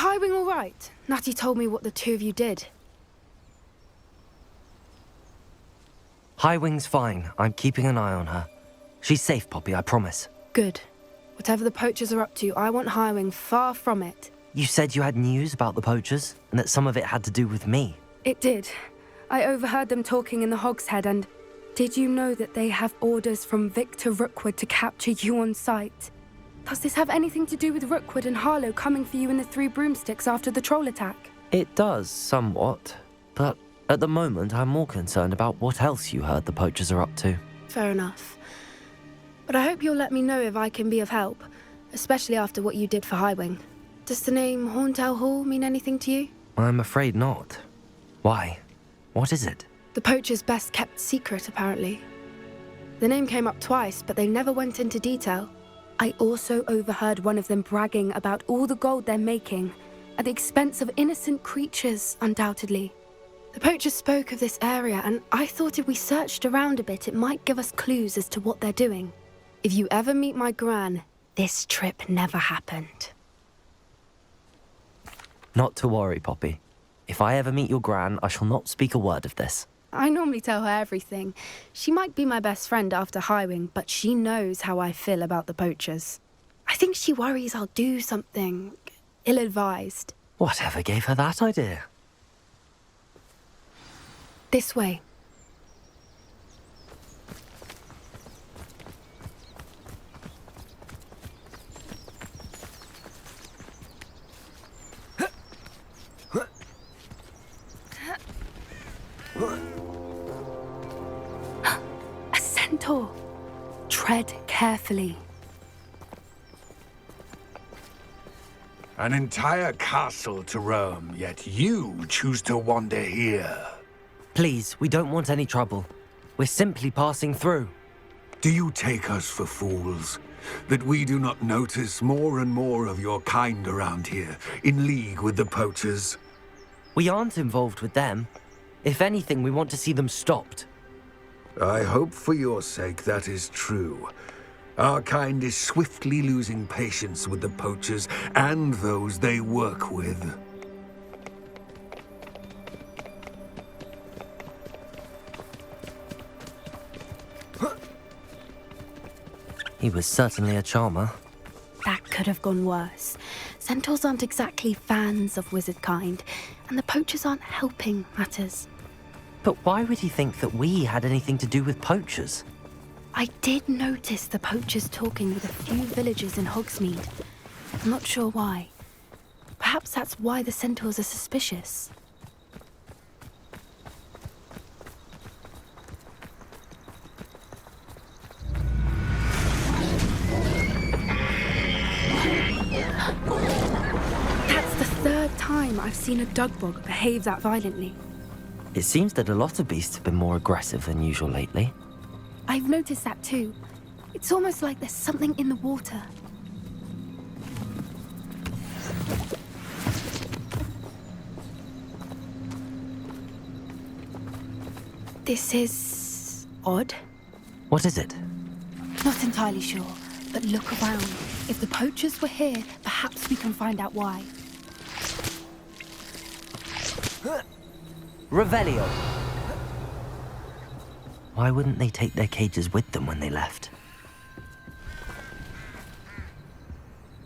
Highwing all right? Natty told me what the two of you did. Highwing's fine. I'm keeping an eye on her. She's safe, Poppy, I promise. Good. Whatever the poachers are up to, I want Highwing far from it. You said you had news about the poachers, and that some of it had to do with me. It did. I overheard them talking in the Hogshead, and did you know that they have orders from Victor Rookwood to capture you on sight? Does this have anything to do with Rookwood and Harlow coming for you in the Three Broomsticks after the troll attack? It does, somewhat. But at the moment, I'm more concerned about what else you heard the poachers are up to. Fair enough. But I hope you'll let me know if I can be of help, especially after what you did for Highwing. Does the name Horntail Hall mean anything to you? I'm afraid not. Why? What is it? The poacher's best kept secret, apparently. The name came up twice, but they never went into detail. I also overheard one of them bragging about all the gold they're making, at the expense of innocent creatures, undoubtedly. The poachers spoke of this area, and I thought if we searched around a bit, it might give us clues as to what they're doing. If you ever meet my gran, this trip never happened. Not to worry, Poppy. If I ever meet your gran, I shall not speak a word of this. I normally tell her everything. She might be my best friend after Highwing, but she knows how I feel about the poachers. I think she worries I'll do something ill-advised. Whatever gave her that idea? This way. A centaur. Tread carefully. An entire castle to roam, yet you choose to wander here. Please, we don't want any trouble. We're simply passing through. Do you take us for fools? That we do not notice more and more of your kind around here, in league with the poachers? We aren't involved with them. If anything, we want to see them stopped. I hope for your sake that is true. Our kind is swiftly losing patience with the poachers and those they work with. He was certainly a charmer. That could have gone worse. Centaurs aren't exactly fans of wizard kind, and the poachers aren't helping matters. But why would he think that we had anything to do with poachers? I did notice the poachers talking with a few villagers in Hogsmeade. I'm not sure why. Perhaps that's why the centaurs are suspicious. That's the third time I've seen a dugbog behave that violently. It seems that a lot of beasts have been more aggressive than usual lately. I've noticed that too. It's almost like there's something in the water. This is odd. What is it? Not entirely sure, but look around. If the poachers were here, perhaps we can find out why. Revelio! Why wouldn't they take their cages with them when they left?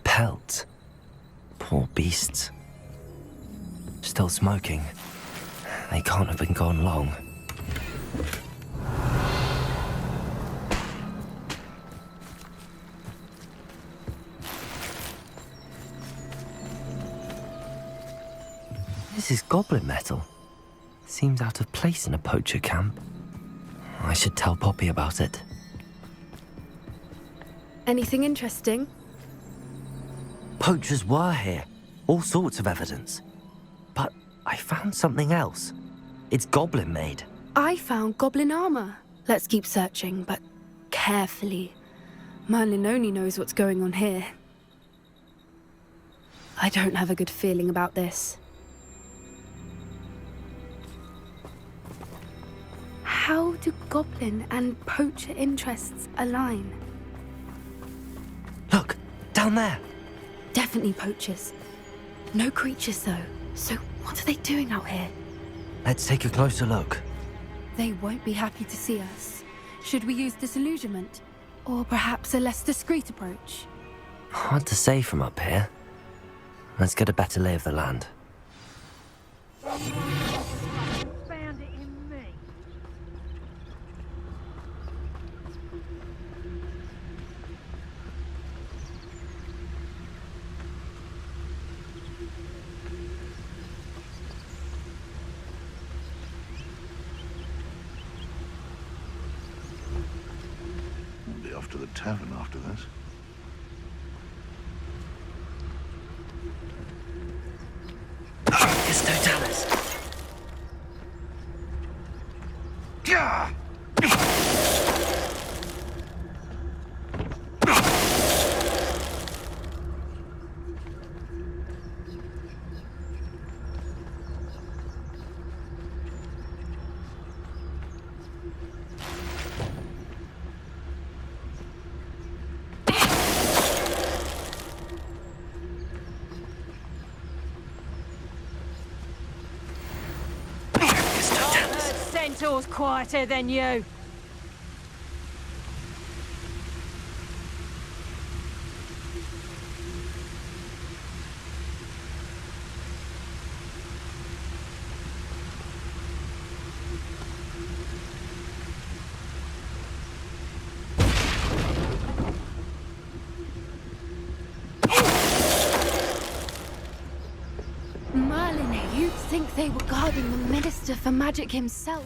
Pelts. Poor beasts. Still smoking. They can't have been gone long. This is goblin metal. Seems out of place in a poacher camp. I should tell Poppy about it. Anything interesting? Poachers were here. All sorts of evidence. But I found something else. It's goblin made. I found goblin armor. Let's keep searching, but carefully. Merlin only knows what's going on here. I don't have a good feeling about this. How do goblin and poacher interests align? Look, down there. Definitely poachers. No creatures, though. So what are they doing out here? Let's take a closer look. They won't be happy to see us. Should we use disillusionment? Or perhaps a less discreet approach? Hard to say from up here. Let's get a better lay of the land. Found it in me. We'll be off to the tavern after this. It's Totalis. Centaur's quieter than you. Merlin, you'd think they were guarding the Minister for Magic himself.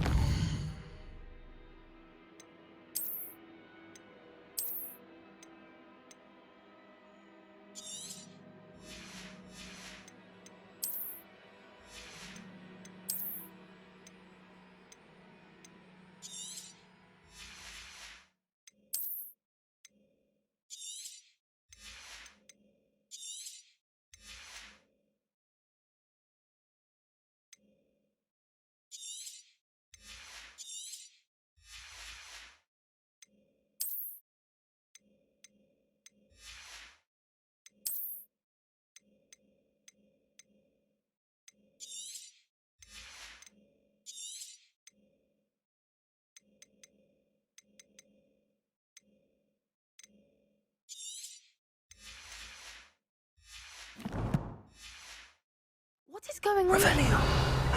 What is going on Revelio. here?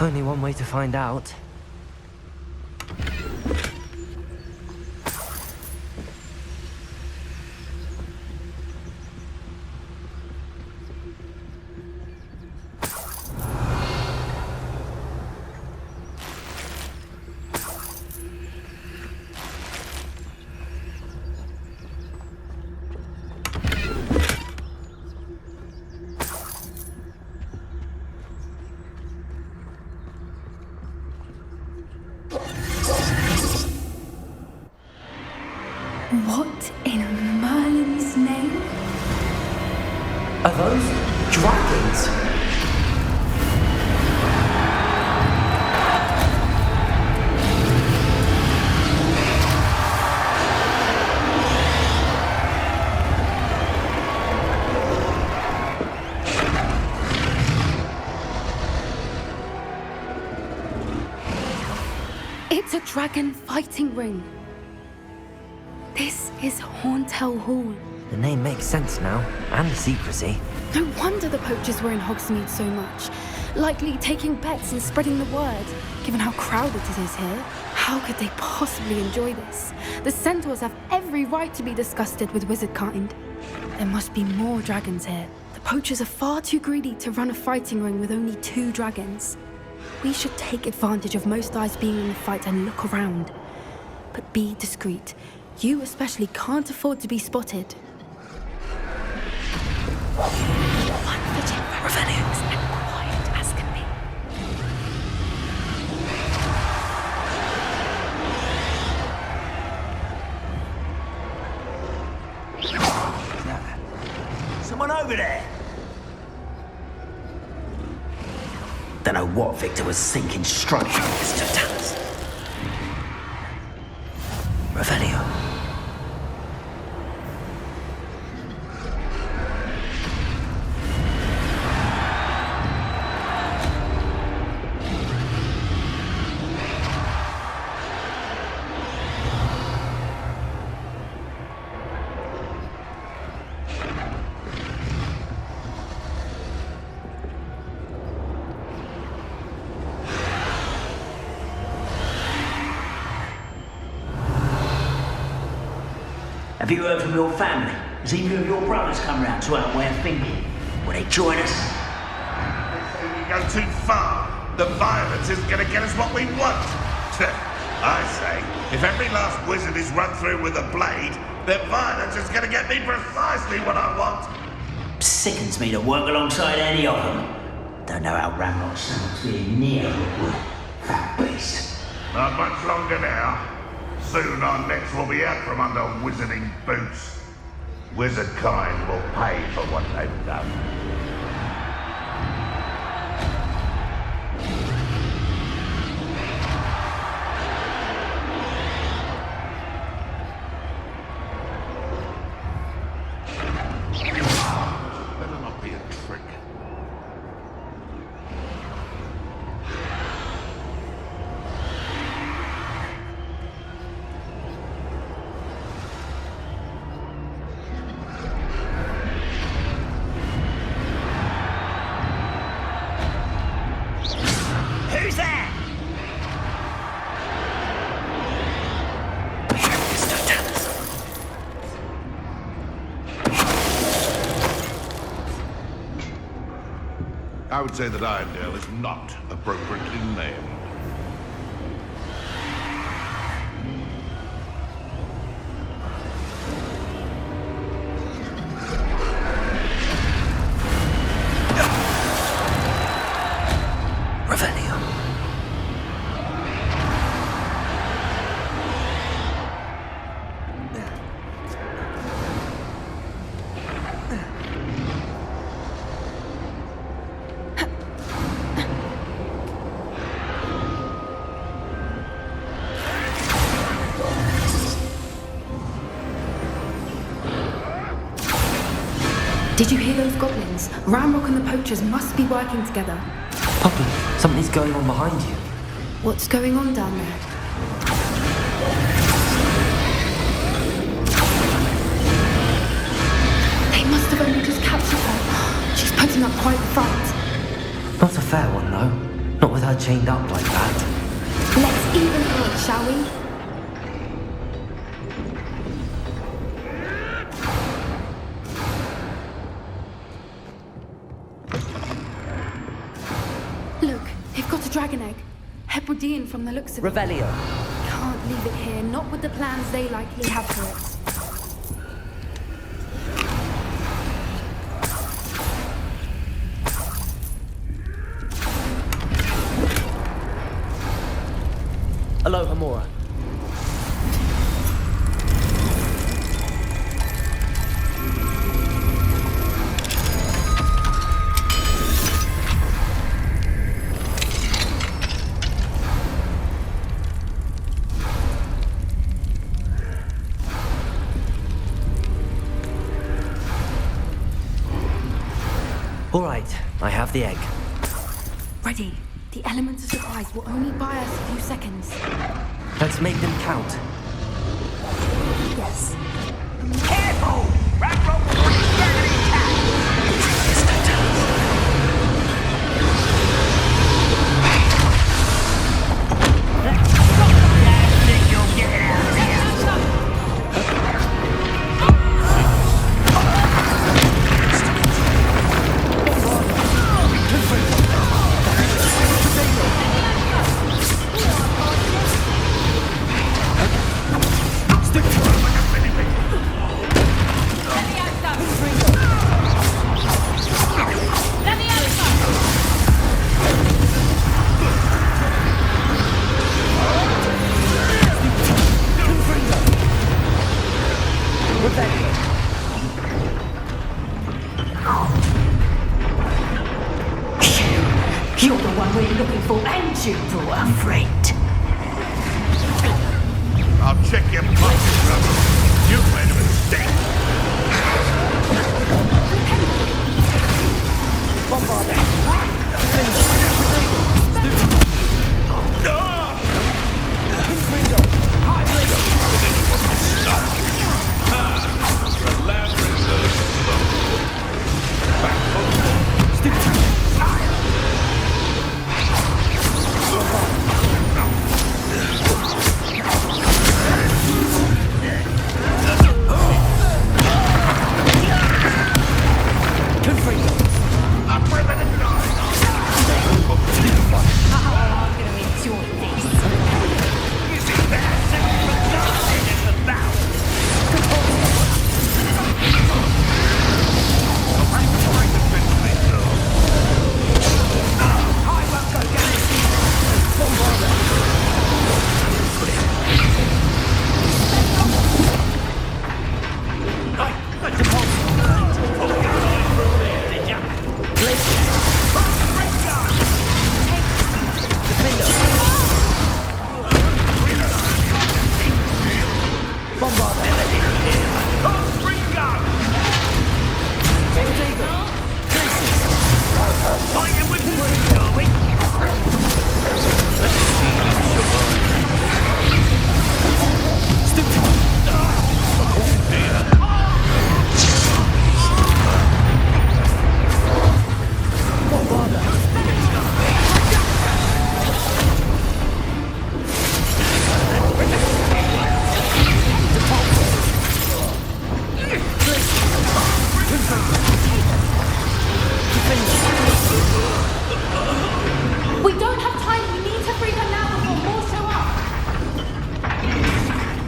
Only one way to find out. What in Merlin's name? Are those dragons? It's a dragon fighting ring. This is Hauntel Hall. The name makes sense now, and the secrecy. No wonder the poachers were in Hogsmeade so much. Likely taking bets and spreading the word, given how crowded it is here. How could they possibly enjoy this? The centaurs have every right to be disgusted with wizard kind. There must be more dragons here. The poachers are far too greedy to run a fighting ring with only 2 dragons. We should take advantage of most eyes being in the fight and look around. But be discreet. You especially can't afford to be spotted. One fidget Revelio is as quiet as can be. Someone over there? Don't know what Victor was thinking straight. It's Totalis. Revelio. Have you heard from your family? Has either of your brothers come round to our way of thinking? Will they join us? We go too far. The violence is gonna get us what we want. I say, if every last wizard is run through with a blade, then violence is gonna get me precisely what I want. Sickens me to work alongside any of them. Don't know how Ramrock sounds being near Hogwart. Fat beast. Not much longer now. Soon our necks will be out from under wizarding boots. Wizard kind will pay for what they've done. Better not be a trick. Who's that? I would say that Irondale is not appropriately named. Revelio. Did you hear those goblins? Ramrock and the poachers must be working together. Poppy, something's going on behind you. What's going on down there? They must have only just captured her. She's putting up quite the fight. Not a fair one, though. Not with her chained up like that. Let's even her, shall we? Look, they've got a dragon egg. Hebridean from the looks of it. Revelio. Can't leave it here, not with the plans they likely have for it. Aloha, Mora. All right, I have the egg. Ready. The element of surprise will only buy us a few seconds. Let's make them count. Yes. Careful! Ramrock will bring dragon attack! I think you'll get it out of here. You're the one we're looking for, and you brought a friend. I'll check your pockets, brother. You've made a mistake.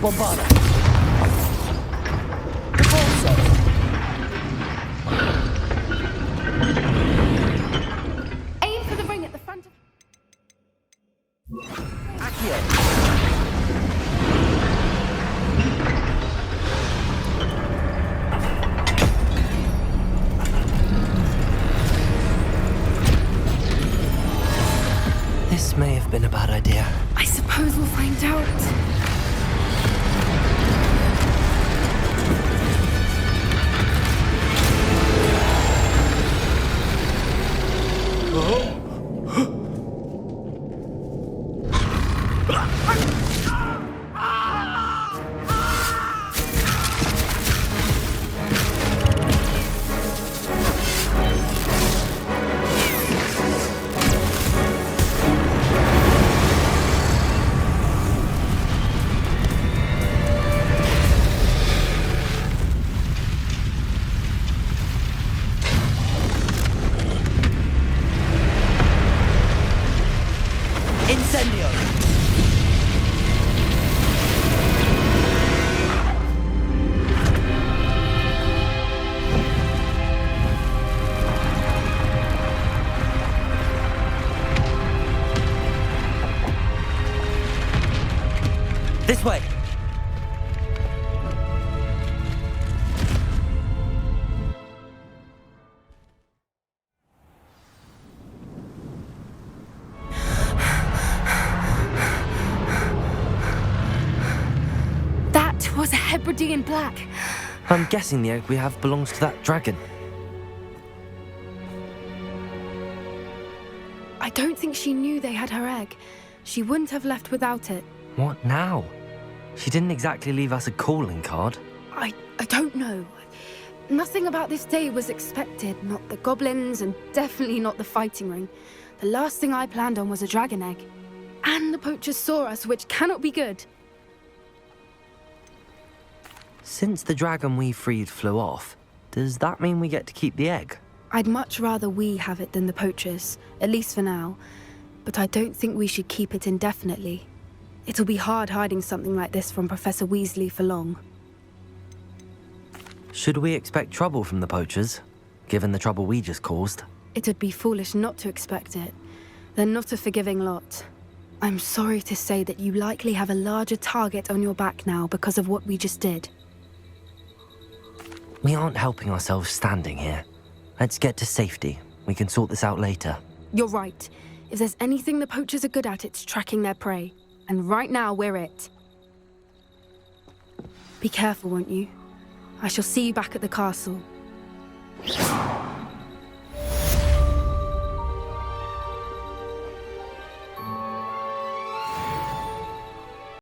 Bombarda. Repulsor. Aim for the ring at the front of... Accio. This may have been a bad idea. I suppose we'll find out. Incendio! This way! That was a Hebridean black. I'm guessing the egg we have belongs to that dragon. I don't think she knew they had her egg. She wouldn't have left without it. What now? She didn't exactly leave us a calling card. I don't know. Nothing about this day was expected. Not the goblins, and definitely not the fighting ring. The last thing I planned on was a dragon egg. And the poachers saw us, which cannot be good. Since the dragon we freed flew off, does that mean we get to keep the egg? I'd much rather we have it than the poachers, at least for now. But I don't think we should keep it indefinitely. It'll be hard hiding something like this from Professor Weasley for long. Should we expect trouble from the poachers, given the trouble we just caused? It would be foolish not to expect it. They're not a forgiving lot. I'm sorry to say that you likely have a larger target on your back now because of what we just did. We aren't helping ourselves standing here. Let's get to safety. We can sort this out later. You're right. If there's anything the poachers are good at, it's tracking their prey. And right now, we're it. Be careful, won't you? I shall see you back at the castle.